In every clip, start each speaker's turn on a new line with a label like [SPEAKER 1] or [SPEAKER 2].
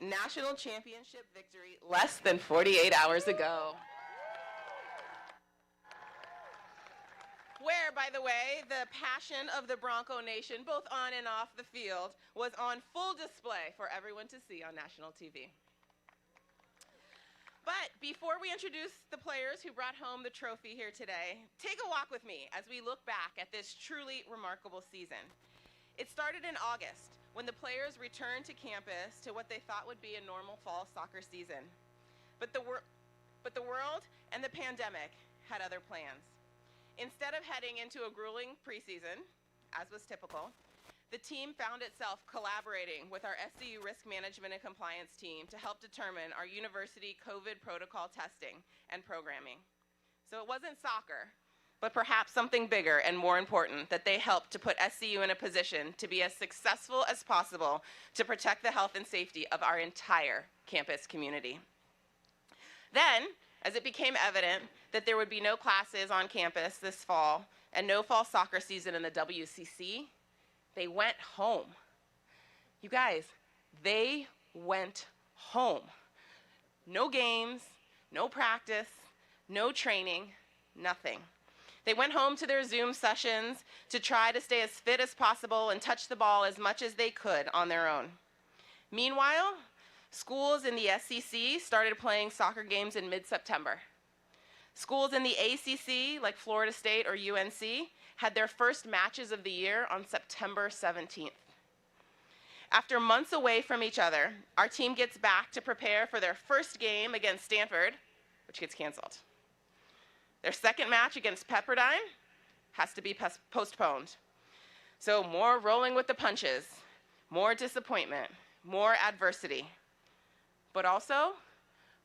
[SPEAKER 1] national championship victory less than 48 hours ago. Where, by the way, the passion of the Bronco Nation, both on and off the field, was on full display for everyone to see on national TV. But before we introduce the players who brought home the trophy here today, take a walk with me as we look back at this truly remarkable season. It started in August, when the players returned to campus to what they thought would be a normal fall soccer season. But the world and the pandemic had other plans. Instead of heading into a grueling preseason, as was typical, the team found itself collaborating with our SCU risk management and compliance team to help determine our university COVID protocol testing and programming. So it wasn't soccer, but perhaps something bigger and more important, that they helped to put SCU in a position to be as successful as possible to protect the health and safety of our entire campus community. Then, as it became evident that there would be no classes on campus this fall and no fall soccer season in the WCC, they went home. You guys, they went home. No games, no practice, no training, nothing. They went home to their Zoom sessions to try to stay as fit as possible and touch the ball as much as they could on their own. Meanwhile, schools in the SEC started playing soccer games in mid-September. Schools in the ACC, like Florida State or UNC, had their first matches of the year on September 17th. After months away from each other, our team gets back to prepare for their first game against Stanford, which gets canceled. Their second match against Pepperdine has to be postponed. So more rolling with the punches, more disappointment, more adversity, but also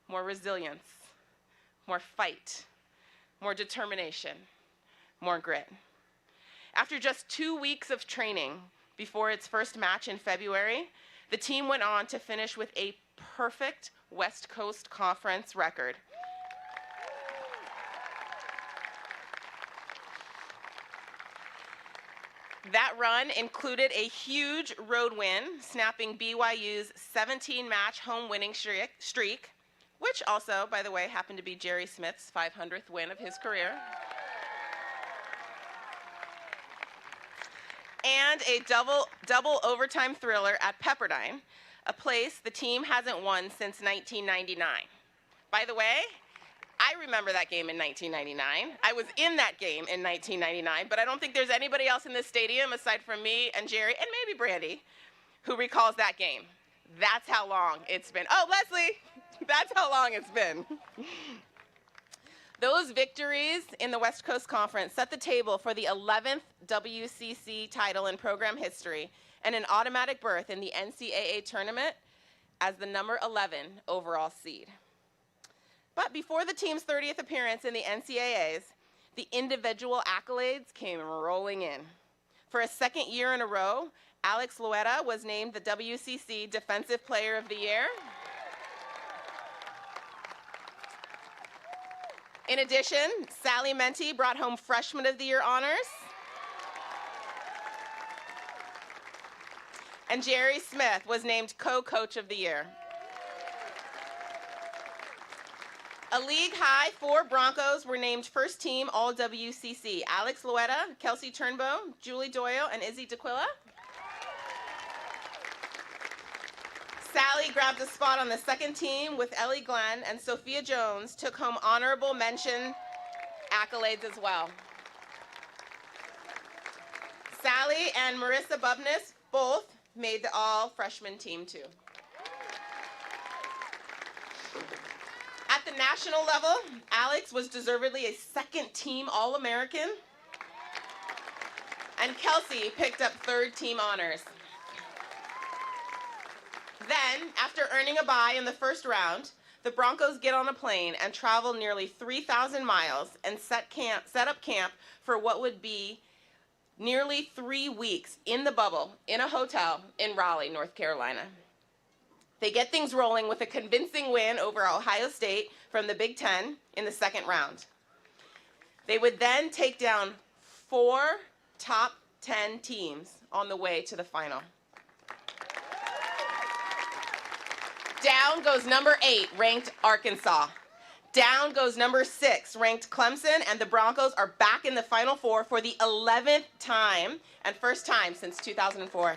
[SPEAKER 1] more resilience, more fight, more determination, more grit. After just 2 weeks of training before its first match in February, the team went on to finish with a perfect West Coast Conference record. That run included a huge road win, snapping BYU's 17-match home winning streak, which also, by the way, happened to be Jerry Smith's 500th win of his career. And a double overtime thriller at Pepperdine, a place the team hasn't won since 1999. By the way, I remember that game in 1999. I was in that game in 1999, but I don't think there's anybody else in this stadium aside from me and Jerry and maybe Brandy who recalls that game. That's how long it's been. Oh, Leslie, that's how long it's been. Those victories in the West Coast Conference set the table for the 11th WCC title in program history and an automatic berth in the NCAA tournament as the number 11 overall seed. But before the team's 30th appearance in the NCAAs, the individual accolades came rolling in. For a second year in a row, Alex LOERA was named the WCC Defensive Player of the Year. In addition, Sally Menti brought home Freshman of the Year honors. And Jerry Smith was named Co-Coach of the Year. A league high 4 Broncos were named first team All-WCC. Alex LOERA, Kelsey Turnbow, Julie Doyle, and Izzy DeQuilla. Sally grabbed a spot on the second team with Ellie Glenn, and Sophia Jones took home honorable mention accolades as well. Sally and Marissa Bubness both made the all-freshman team too. At the national level, Alex was deservedly a second-team All-American, and Kelsey picked up third-team honors. Then, after earning a bye in the first round, the Broncos get on a plane and travel nearly 3,000 miles and set up camp for what would be nearly 3 weeks in the bubble in a hotel in Raleigh, North Carolina. They get things rolling with a convincing win over Ohio State from the Big Ten in the second round. They would then take down 4 top 10 teams on the way to the final. Down goes number 8, ranked Arkansas. Down goes number 6, ranked Clemson, and the Broncos are back in the Final Four for the 11th time and first time since 2004.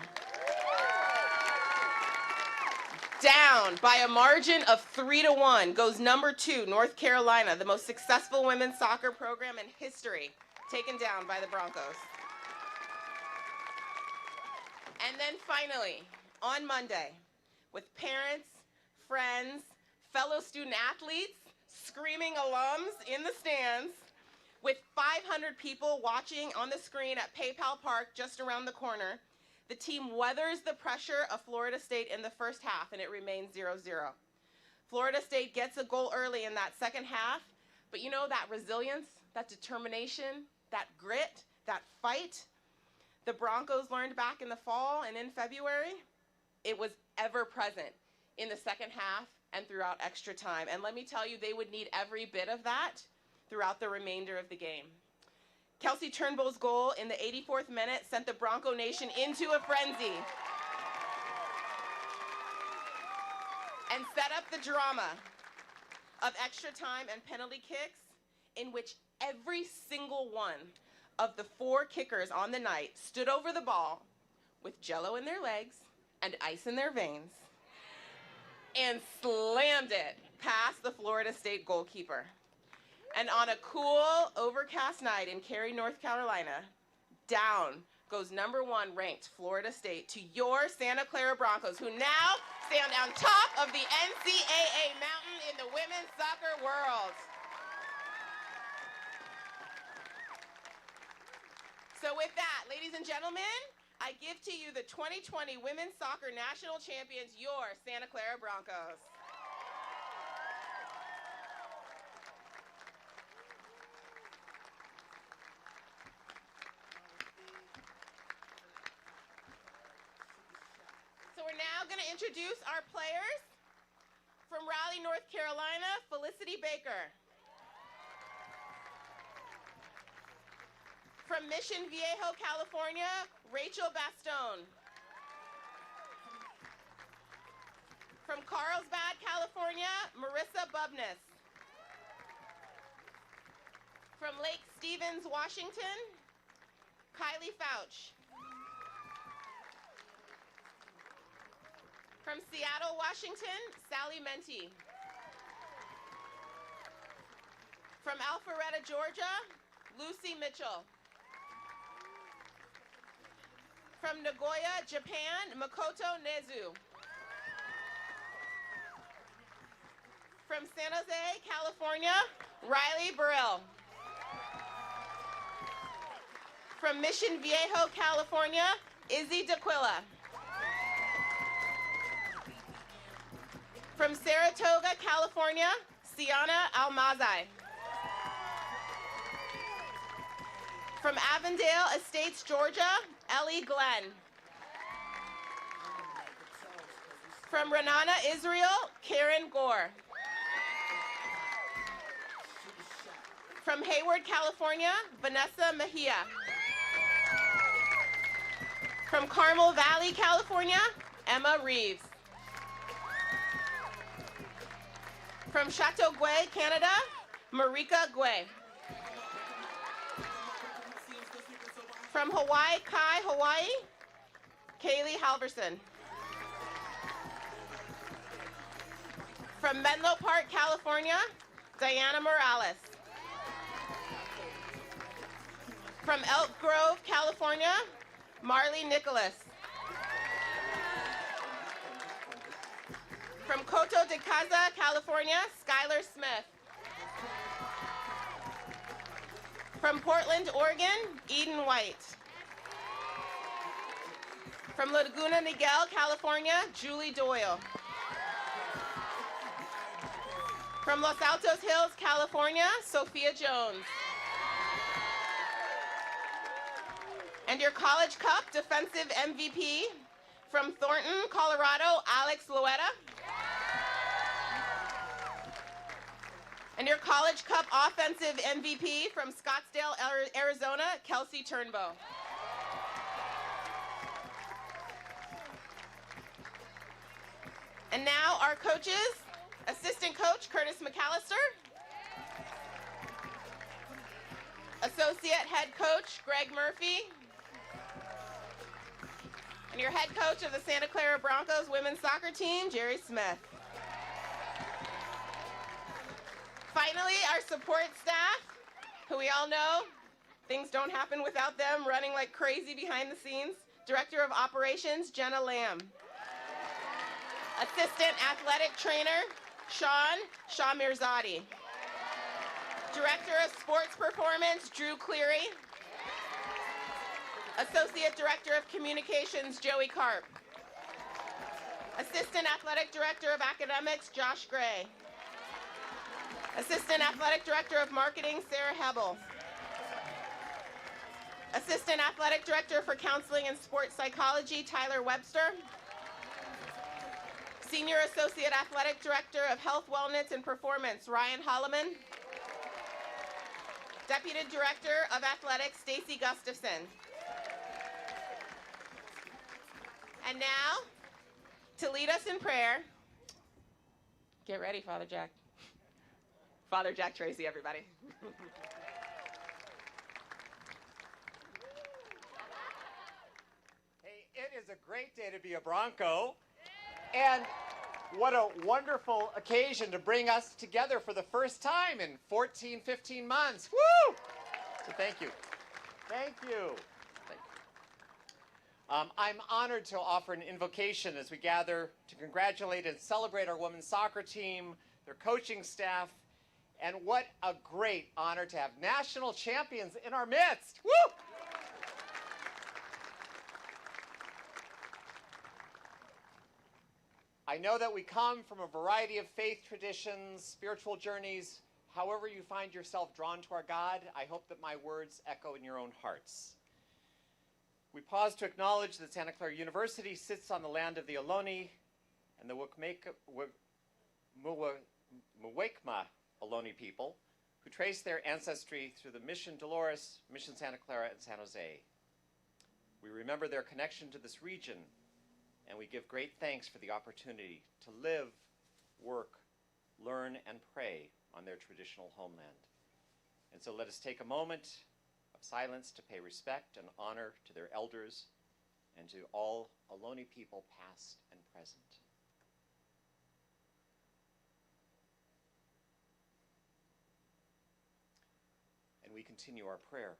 [SPEAKER 1] Down by a margin of 3-1 goes number 2, North Carolina, the most successful women's soccer program in history, taken down by the Broncos. And then finally, on Monday, with parents, friends, fellow student athletes, screaming alums in the stands, with 500 people watching on the screen at PayPal Park just around the corner, the team weathers the pressure of Florida State in the first half, and it remains 0-0. Florida State gets a goal early in that second half, but you know that resilience, that determination, that grit, that fight, the Broncos learned back in the fall and in February, it was ever present in the second half and throughout extra time. And let me tell you, they would need every bit of that throughout the remainder of the game. Kelsey Turnbull's goal in the 84th minute sent the Bronco Nation into a frenzy and set up the drama of extra time and penalty kicks, in which every single one of the 4 kickers on the night stood over the ball with Jell-O in their legs and ice in their veins and slammed it past the Florida State goalkeeper. And on a cool, overcast night in Cary, North Carolina, down goes number 1 ranked Florida State to your Santa Clara Broncos, who now stand on top of the NCAA mountain in the women's soccer world. So with that, ladies and gentlemen, I give to you the 2020 Women's Soccer National Champions, your Santa Clara Broncos. So we're now going to introduce our players. From Raleigh, North Carolina, Felicity Baker. From Mission Viejo, California, Rachel Bastone. From Carlsbad, California, Marissa Bubness. From Lake Stevens, Washington, Kylie Fouch. From Seattle, Washington, Sally Menti. From Alpharetta, Georgia, Lucy Mitchell. From Nagoya, Japan, Makoto Nezu. From San Jose, California, Riley Burrell. From Mission Viejo, California, Izzy D'Aquila. From Saratoga, California, Sienna Almazai. From Avondale Estates, Georgia, Ellie Glenn. From Renana, Israel, Karen Gore. From Hayward, California, Vanessa Mejia. From Carmel Valley, California, Emma Reeves. From Chateauguay, Canada, Marika Gui. From Hawaii Kai, Hawaii, Kaylee Halverson. From Menlo Park, California, Diana Morales. From Elk Grove, California, Marley Nicholas. From Coto de Casa, California, Skylar Smith. From Portland, Oregon, Eden White. From Laguna Niguel, California, Julie Doyle. From Los Altos Hills, California, Sophia Jones. And your College Cup defensive MVP from Thornton, Colorado, Alex LOERA. And your College Cup offensive MVP from Scottsdale, Arizona, Kelsey Turnbow. And now our coaches, assistant coach Curtis McAllister, associate head coach Greg Murphy, and your head coach of the Santa Clara Broncos women's soccer team, Jerry Smith. Finally, our support staff, who we all know, things don't happen without them, running like crazy behind the scenes. Director of Operations, Jenna Lamb. Assistant Athletic Trainer, Shaw Mirzadi. Director of Sports Performance, Drew Cleary. Associate Director of Communications, Joey Karp. Assistant Athletic Director of Academics, Josh Gray. Assistant Athletic Director of Marketing, Sarah Hebel. Assistant Athletic Director for Counseling and Sports Psychology, Tyler Webster. Senior Associate Athletic Director of Health, Wellness, and Performance, Ryan Holloman. Deputy Director of Athletics, Stacy Gustafson. And now, to lead us in prayer, get ready, Father Jack. Father Jack Tracy, everybody.
[SPEAKER 2] Hey, it is a great day to be a Bronco. And what a wonderful occasion to bring us together for the first time in 14, 15 months. Woo! So thank you. Thank you. I'm honored to offer an invocation as we gather to congratulate and celebrate our women's soccer team, their coaching staff, and what a great honor to have national champions in our midst. Woo! I know that we come from a variety of faith traditions, spiritual journeys. However you find yourself drawn to our God, I hope that my words echo in your own hearts. We pause to acknowledge that Santa Clara University sits on the land of the Ohlone and the Muwekma Ohlone people, who trace their ancestry through the Mission Dolores, Mission Santa Clara, and San Jose. We remember their connection to this region, and we give great thanks for the opportunity to live, work, learn, and pray on their traditional homeland. And so let us take a moment of silence to pay respect and honor to their elders and to all Ohlone people, past and present. And we continue our prayer.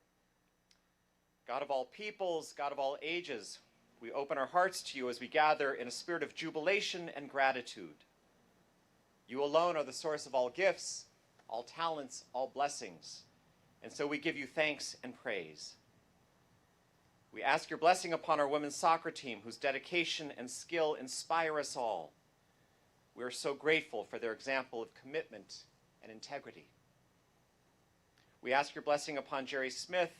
[SPEAKER 2] God of all peoples, God of all ages, we open our hearts to you as we gather in a spirit of jubilation and gratitude. You alone are the source of all gifts, all talents, all blessings. And so we give you thanks and praise. We ask your blessing upon our women's soccer team, whose dedication and skill inspire us all. We are so grateful for their example of commitment and integrity. We ask your blessing upon Jerry Smith,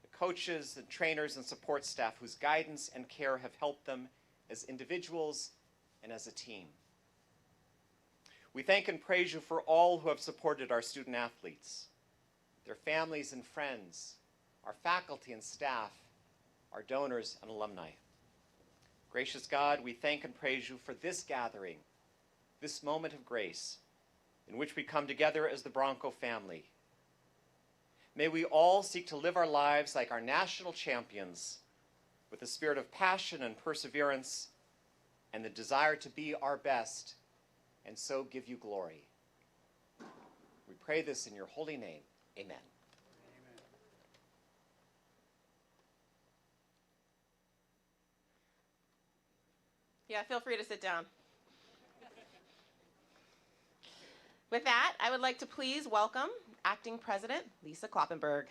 [SPEAKER 2] the coaches and trainers and support staff whose guidance and care have helped them as individuals and as a team. We thank and praise you for all who have supported our student athletes, their families and friends, our faculty and staff, our donors and alumni. Gracious God, we thank and praise you for this gathering, this moment of grace, in which we come together as the Bronco family. May we all seek to live our lives like our national champions, with a spirit of passion and perseverance, and the desire to be our best, and so give you glory. We pray this in your holy name. Amen.
[SPEAKER 1] Yeah, feel free to sit down. With that, I would like to please welcome Acting President Lisa KLOPPENBERG.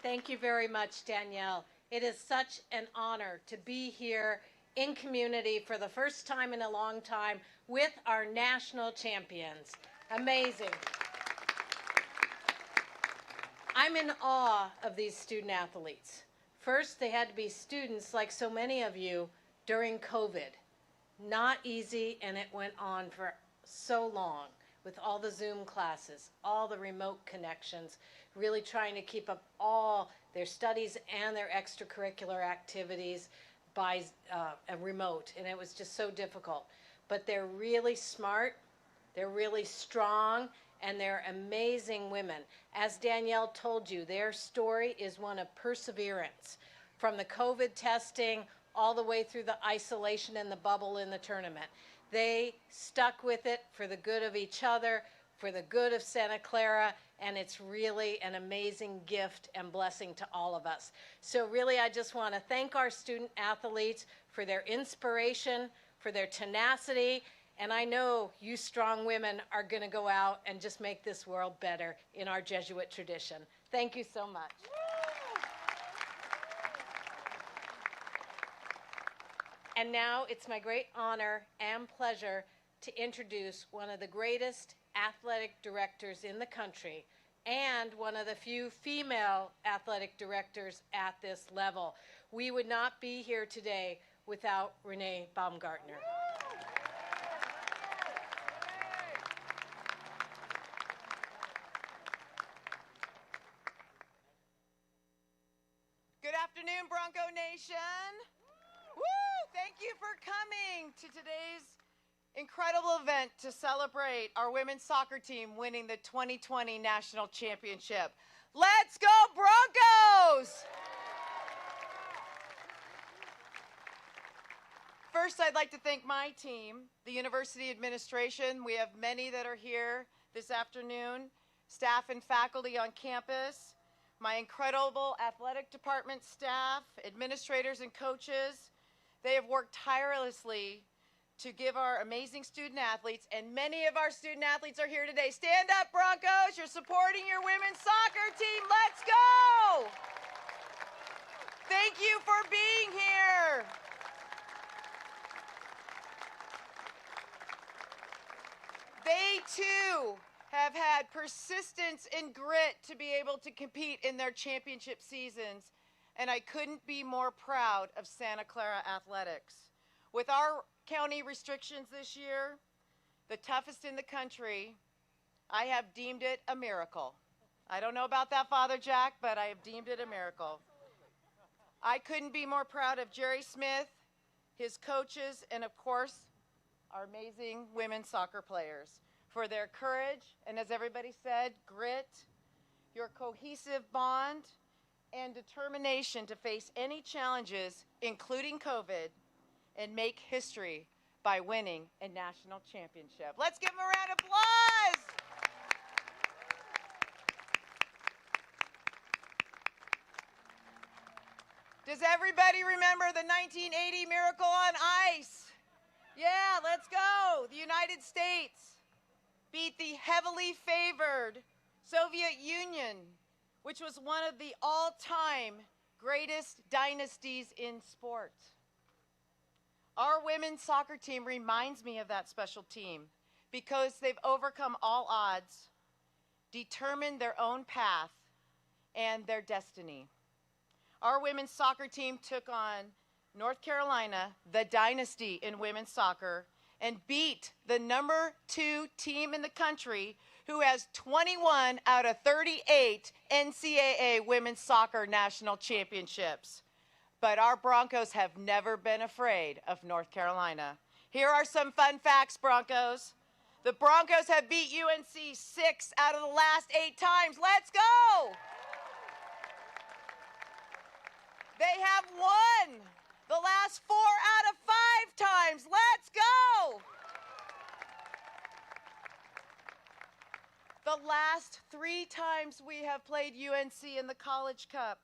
[SPEAKER 3] Thank you very much, Danielle. It is such an honor to be here in community for the first time in a long time with our national champions. Amazing. I'm in awe of these student athletes. First, they had to be students like so many of you during COVID. Not easy, and it went on for so long with all the Zoom classes, all the remote connections, really trying to keep up all their studies and their extracurricular activities by a remote, and it was just so difficult. But they're really smart, they're really strong, and they're amazing women. As Danielle told you, their story is one of perseverance, from the COVID testing all the way through the isolation and the bubble in the tournament. They stuck with it for the good of each other, for the good of Santa Clara, and it's really an amazing gift and blessing to all of us. So really, I just want to thank our student athletes for their inspiration, for their tenacity, and I know you strong women are going to go out and just make this world better in our Jesuit tradition. Thank you so much. And now it's my great honor and pleasure to introduce one of the greatest athletic directors in the country and one of the few female athletic directors at this level. We would not be here today without RENEE BAUMGARTNER.
[SPEAKER 4] Good afternoon, Bronco Nation. Woo! Thank you for coming to today's incredible event to celebrate our women's soccer team winning the 2020 National Championship. Let's go, Broncos! First, I'd like to thank my team, the university administration. We have many that are here this afternoon, staff and faculty on campus, my incredible athletic department staff, administrators and coaches. They have worked tirelessly to give our amazing student athletes, and many of our student athletes are here today. Stand up, Broncos. You're supporting your women's soccer team. Let's go! Thank you for being here. They, too, have had persistence and grit to be able to compete in their championship seasons, and I couldn't be more proud of Santa Clara Athletics. With our county restrictions this year, the toughest in the country, I have deemed it a miracle. I don't know about that, Father Jack, but I have deemed it a miracle. I couldn't be more proud of Jerry Smith, his coaches, and of course, our amazing women's soccer players for their courage, and as everybody said, grit, your cohesive bond, and determination to face any challenges, including COVID, and make history by winning a national championship. Let's give them a round of applause. Does everybody remember the 1980 Miracle on Ice? Yeah, let's go. The United States beat the heavily favored Soviet Union, which was one of the all-time greatest dynasties in sport. Our women's soccer team reminds me of that special team because they've overcome all odds, determined their own path, and their destiny. Our women's soccer team took on North Carolina, the dynasty in women's soccer, and beat the #2 team in the country who has 21 out of 38 NCAA women's soccer national championships. But our Broncos have never been afraid of North Carolina. Here are some fun facts, Broncos. The Broncos have beat UNC 6 out of the last 8 times. Let's go! They have won the last 4 out of 5 times. Let's go! The last 3 times we have played UNC in the College Cup,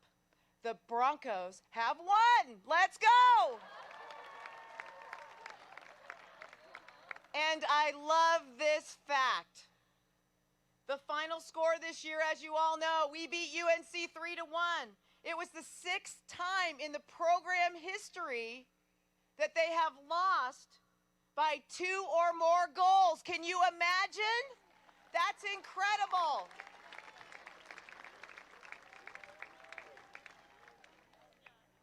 [SPEAKER 4] the Broncos have won. Let's go! And I love this fact. The final score this year, as you all know, we beat UNC 3-1. It was the 6th time in the program history that they have lost by 2 or more goals. Can you imagine? That's incredible.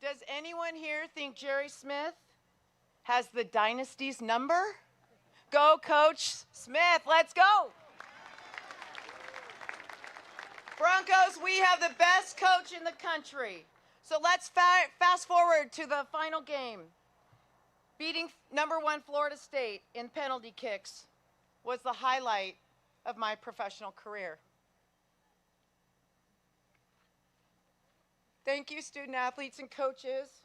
[SPEAKER 4] Does anyone here think Jerry Smith has the dynasty's number? Go, Coach Smith. Let's go. Broncos, we have the best coach in the country. So let's fast forward to the final game. Beating #1 Florida State in penalty kicks was the highlight of my professional career. Thank you, student athletes and coaches,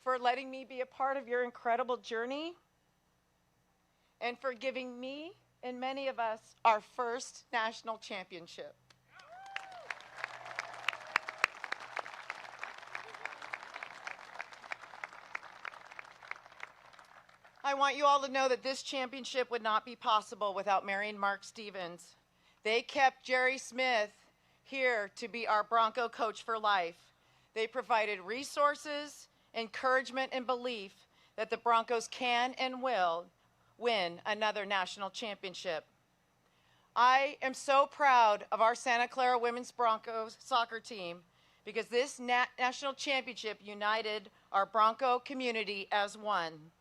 [SPEAKER 4] for letting me be a part of your incredible journey and for giving me and many of us our first national championship. I want you all to know that this championship would not be possible without Mary and Mark Stevens. They kept Jerry Smith here to be our Bronco coach for life. They provided resources, encouragement, and belief that the Broncos can and will win another national championship. I am so proud of our Santa Clara Women's Broncos soccer team because this national championship united our Bronco community as one.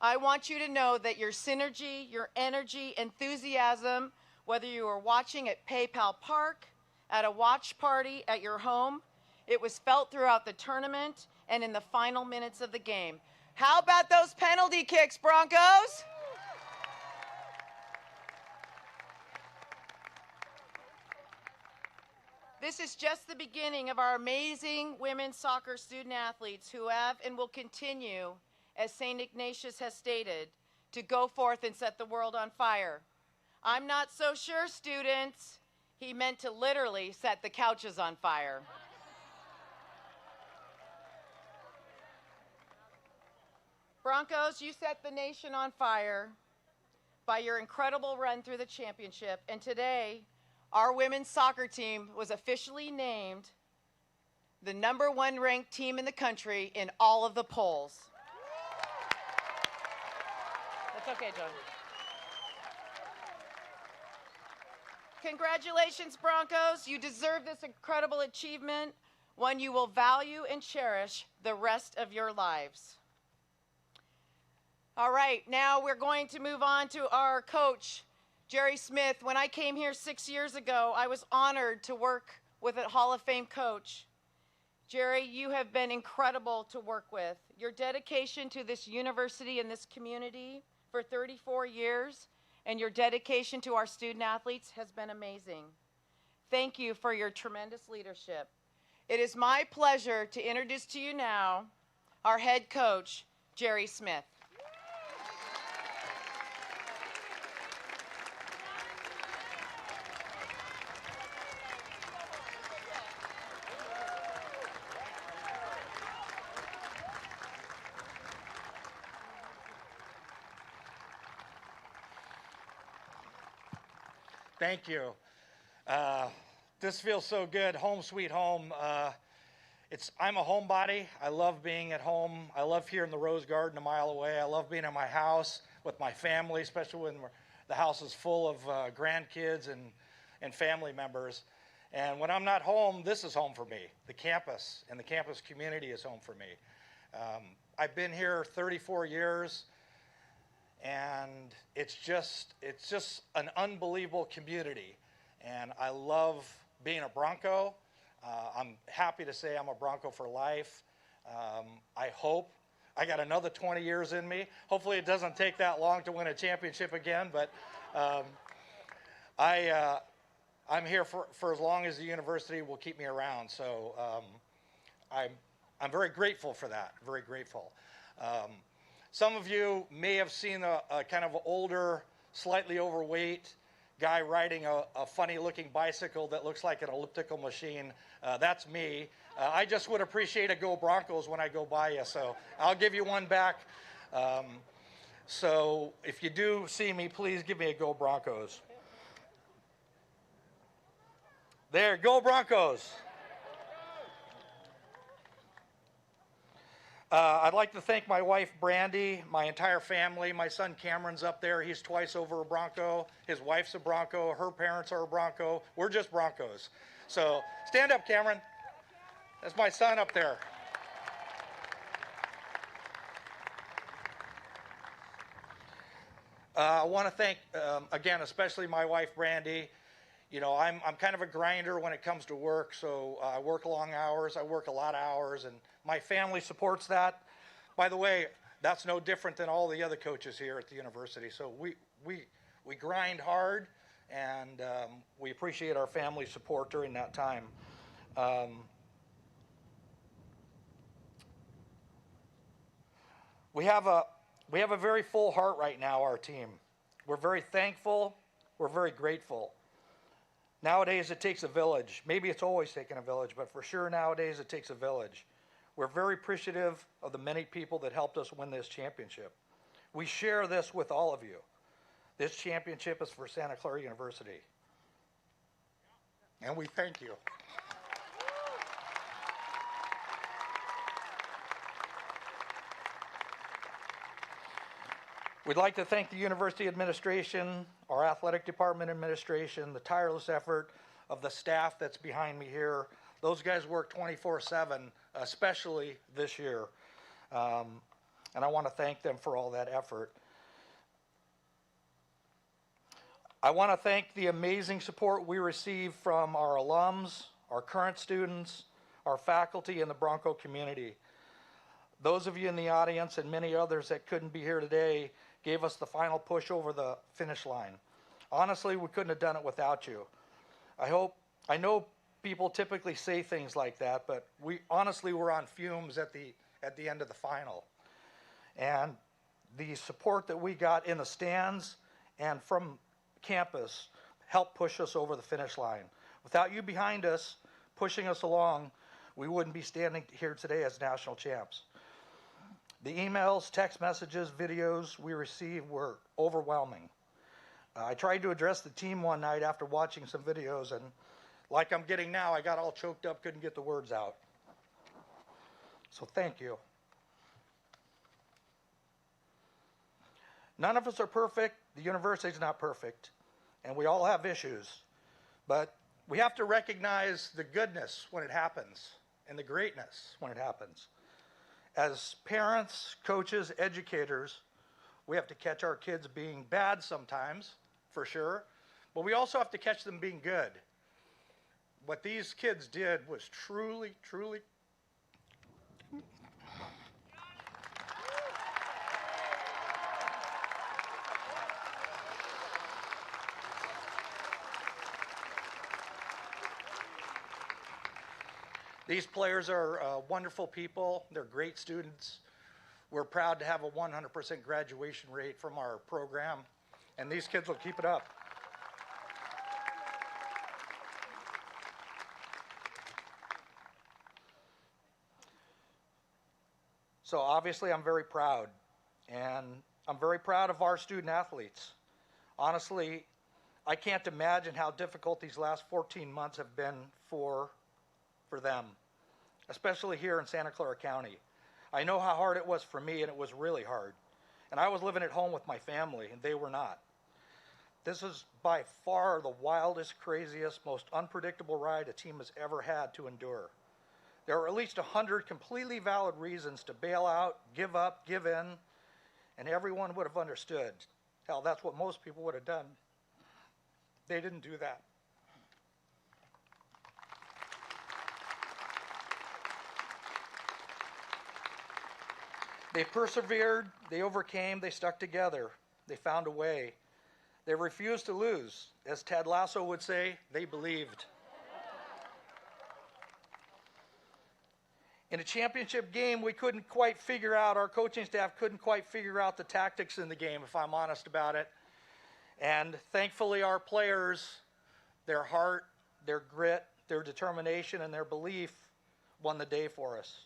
[SPEAKER 4] I want you to know that your synergy, your energy, enthusiasm, whether you were watching at PayPal Park, at a watch party at your home, it was felt throughout the tournament and in the final minutes of the game. How about those penalty kicks, Broncos? This is just the beginning of our amazing women's soccer student athletes who have and will continue, as St. Ignatius has stated, to go forth and set the world on fire. I'm not so sure, students. He meant to literally set the couches on fire. Broncos, you set the nation on fire by your incredible run through the championship, and today, our women's soccer team was officially named the #1 ranked team in the country in all of the polls. That's okay, John. Congratulations, Broncos. You deserve this incredible achievement, one you will value and cherish the rest of your lives. All right, now we're going to move on to our coach, Jerry Smith. When I came here 6 years ago, I was honored to work with a Hall of Fame coach. Jerry, you have been incredible to work with. Your dedication to this university and this community for 34 years and your dedication to our student athletes has been amazing. Thank you for your tremendous leadership. It is my pleasure to introduce to you now our head coach, Jerry Smith.
[SPEAKER 5] Thank you. This feels so good. Home sweet home. I'm a homebody. I love being at home. I love here in the Rose Garden a mile away. I love being in my house with my family, especially when the house is full of grandkids and family members. And when I'm not home, this is home for me. The campus and the campus community is home for me. I've been here 34 years. And it's just an unbelievable community. And I love being a Bronco. I'm happy to say I'm a Bronco for life. I hope I got another 20 years in me. Hopefully it doesn't take that long to win a championship again, but I'm here for as long as the university will keep me around. So I'm very grateful for that, very grateful. Some of you may have seen a kind of older, slightly overweight guy riding a funny-looking bicycle that looks like an elliptical machine. That's me. I just would appreciate a Go Broncos when I go by you, so I'll give you one back. So if you do see me, please give me a Go Broncos. There, Go Broncos. I'd like to thank my wife, Brandy, my entire family. My son, Cameron's up there. He's twice over a Bronco. His wife's a Bronco. Her parents are a Bronco. We're just Broncos. So stand up, Cameron. That's my son up there. I want to thank, again, especially my wife, Brandy. You know, I'm kind of a grinder when it comes to work, so I work long hours, I work a lot of hours, and my family supports that. By the way, that's no different than all the other coaches here at the university. So we grind hard, and we appreciate our family support during that time. We have a very full heart right now, our team. We're very thankful, we're very grateful. Nowadays it takes a village. Maybe it's always taken a village, but for sure nowadays it takes a village. We're very appreciative of the many people that helped us win this championship. We share this with all of you. This championship is for Santa Clara University. And we thank you. We'd like to thank the university administration, our athletic department administration, the tireless effort of the staff that's behind me here. Those guys work 24/7, especially this year. And I want to thank them for all that effort. I want to thank the amazing support we receive from our alums, our current students, our faculty, and the Bronco community. Those of you in the audience and many others that couldn't be here today gave us the final push over the finish line. Honestly, we couldn't have done it without you. I know people typically say things like that, but we honestly were on fumes at the end of the final. And the support that we got in the stands and from campus helped push us over the finish line. Without you behind us, pushing us along, we wouldn't be standing here today as national champs. The emails, text messages, videos we received were overwhelming. I tried to address the team one night after watching some videos, and like I'm getting now, I got all choked up, couldn't get the words out. So thank you. None of us are perfect. The university's not perfect, and we all have issues. But we have to recognize the goodness when it happens and the greatness when it happens. As parents, coaches, educators, we have to catch our kids being bad sometimes, for sure, but we also have to catch them being good. What these kids did was truly, truly These players are wonderful people. They're great students. We're proud to have a 100% graduation rate from our program, and these kids will keep it up. So obviously I'm very proud, and I'm very proud of our student athletes. Honestly, I can't imagine how difficult these last 14 months have been for them, especially here in Santa Clara County. I know how hard it was for me, and it was really hard. And I was living at home with my family, and they were not. This is by far the wildest, craziest, most unpredictable ride a team has ever had to endure. There are at least 100 completely valid reasons to bail out, give up, give in, and everyone would have understood. Hell, that's what most people would have done. They didn't do that. They persevered, they overcame, they stuck together, they found a way. They refused to lose. As Ted Lasso would say, they believed. In a championship game, we couldn't quite figure out, our coaching staff couldn't quite figure out the tactics in the game, if I'm honest about it. And thankfully our players, their heart, their grit, their determination, and their belief won the day for us.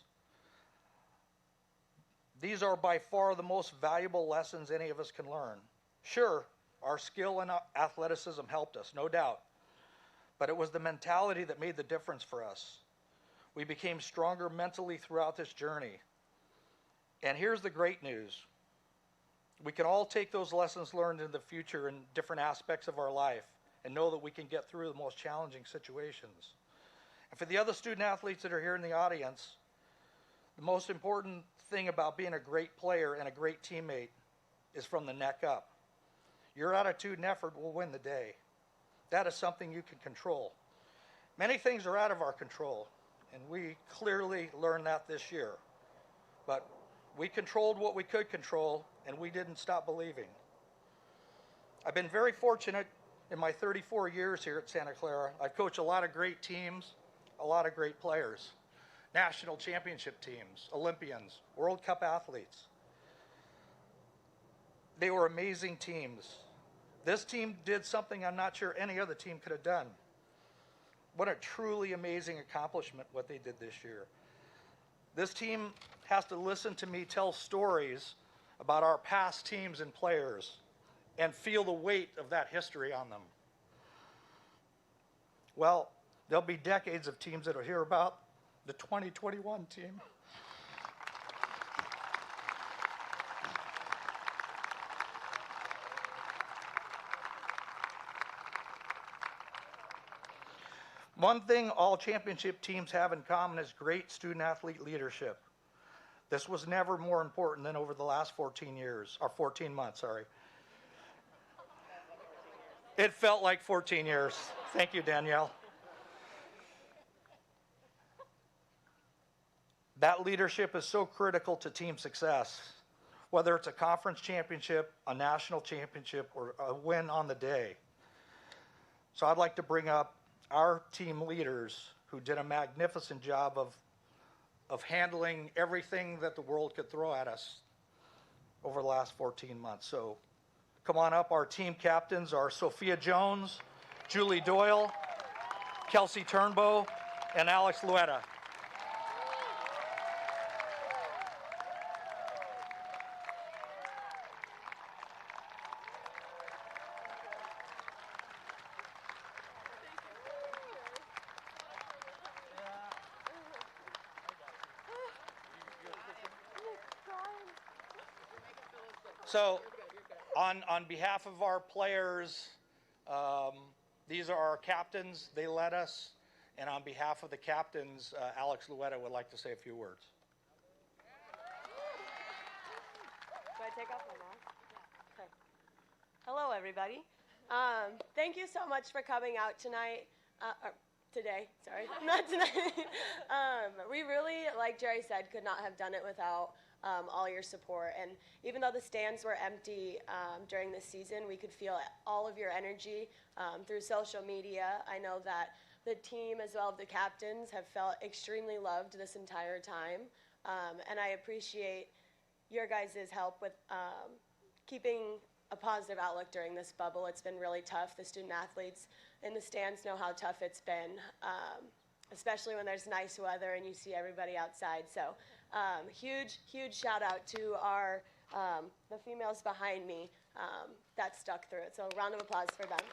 [SPEAKER 5] These are by far the most valuable lessons any of us can learn. Sure, our skill and athleticism helped us, no doubt. But it was the mentality that made the difference for us. We became stronger mentally throughout this journey. And here's the great news. We can all take those lessons learned in the future in different aspects of our life and know that we can get through the most challenging situations. And for the other student athletes that are here in the audience, the most important thing about being a great player and a great teammate is from the neck up. Your attitude and effort will win the day. That is something you can control. Many things are out of our control, and we clearly learned that this year. But we controlled what we could control, and we didn't stop believing. I've been very fortunate in my 34 years here at Santa Clara. I've coached a lot of great teams, a lot of great players, national championship teams, Olympians, World Cup athletes. They were amazing teams. This team did something I'm not sure any other team could have done. What a truly amazing accomplishment what they did this year. This team has to listen to me tell stories about our past teams and players and feel the weight of that history on them. Well, there'll be decades of teams that'll hear about the 2021 team. One thing all championship teams have in common is great student-athlete leadership. This was never more important than over the last 14 months, sorry. It felt like 14 years. Thank you, Danielle. That leadership is so critical to team success, whether it's a conference championship, a national championship, or a win on the day. So I'd like to bring up our team leaders who did a magnificent job of handling everything that the world could throw at us over the last 14 months. So come on up. Our team captains are Sophia Jones, Julie Doyle, Kelsey Turnbow, and Alex LOERA. So on behalf of our players, these are our captains. They led us. And on behalf of the captains, Alex LOERA would like to say a few words.
[SPEAKER 6] Do I take off my mask? Yeah. Okay. Hello, everybody. Thank you so much for coming out tonight. Or today, sorry, not tonight. We really, like Jerry said, could not have done it without all your support. And even though the stands were empty during this season, we could feel all of your energy through social media. I know that the team, as well as the captains, have felt extremely loved this entire time. And I appreciate your guys' help with keeping a positive outlook during this bubble. It's been really tough. The student athletes in the stands know how tough it's been, especially when there's nice weather and you see everybody outside. So huge shout out to our the females behind me that stuck through it. So a round of applause for them.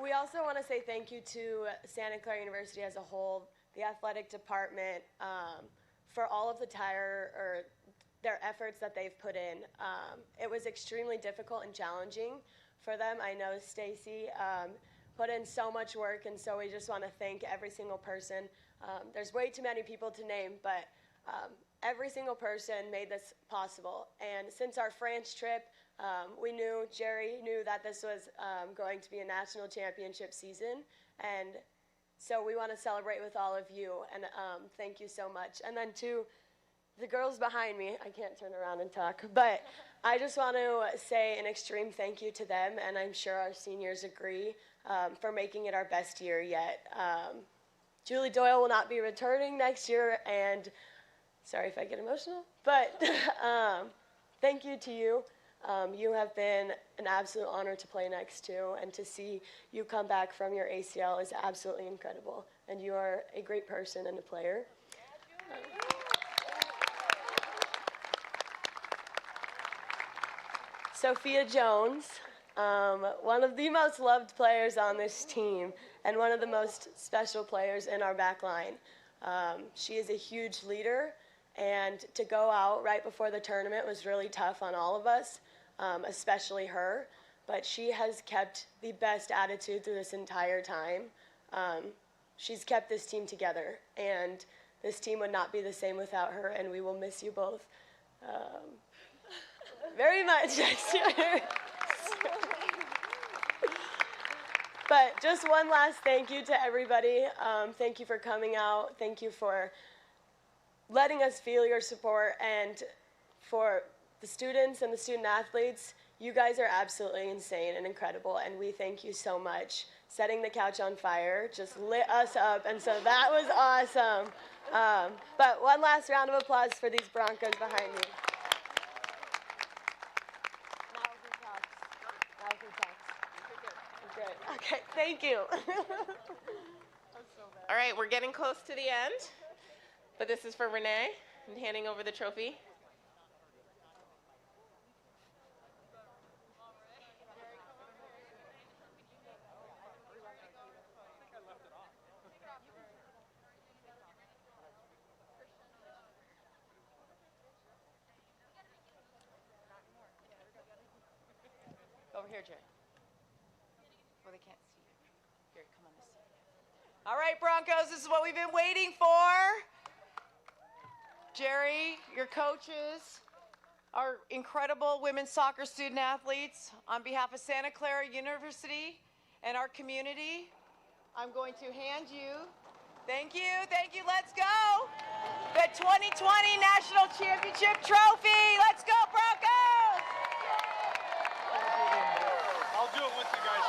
[SPEAKER 6] We also want to say thank you to Santa Clara University as a whole, the athletic department, for all of their efforts that they've put in. It was extremely difficult and challenging for them. I know Stacy put in so much work, and so we just want to thank every single person. There's way too many people to name, but every single person made this possible. And since our France trip, Jerry knew that this was going to be a national championship season, and so we want to celebrate with all of you, and thank you so much. And then to the girls behind me, I can't turn around and talk, but I just want to say an extreme thank you to them, and I'm sure our seniors agree, for making it our best year yet. Julie Doyle will not be returning next year, and sorry if I get emotional, but thank you to you. You have been an absolute honor to play next to, and to see you come back from your ACL is absolutely incredible. And you are a great person and a player. Sophia Jones, one of the most loved players on this team, and one of the most special players in our back line. She is a huge leader, and to go out right before the tournament was really tough on all of us. Especially her, but she has kept the best attitude through this entire time. She's kept this team together, and this team would not be the same without her, and we will miss you both. very much next year. But just one last thank you to everybody. Thank you for coming out. Thank you for letting us feel your support. And for the students and the student athletes, you guys are absolutely insane and incredible. And we thank you so much. Setting the couch on fire just lit us up. And so that was awesome. But one last round of applause for these Broncos behind me. Good. Okay, thank you.
[SPEAKER 1] All right, we're getting close to the end, but this is for Renee. I'm handing over the trophy.
[SPEAKER 4] Over here, Jerry. Well, they can't see you. Here, come on this side. All right, Broncos, this is what we've been waiting for. Jerry, your coaches, our incredible women's soccer student athletes, on behalf of Santa Clara University and our community, I'm going to hand you, thank you, let's go, the 2020 National Championship Trophy. Let's go, Broncos!
[SPEAKER 5] I'll do it with you guys.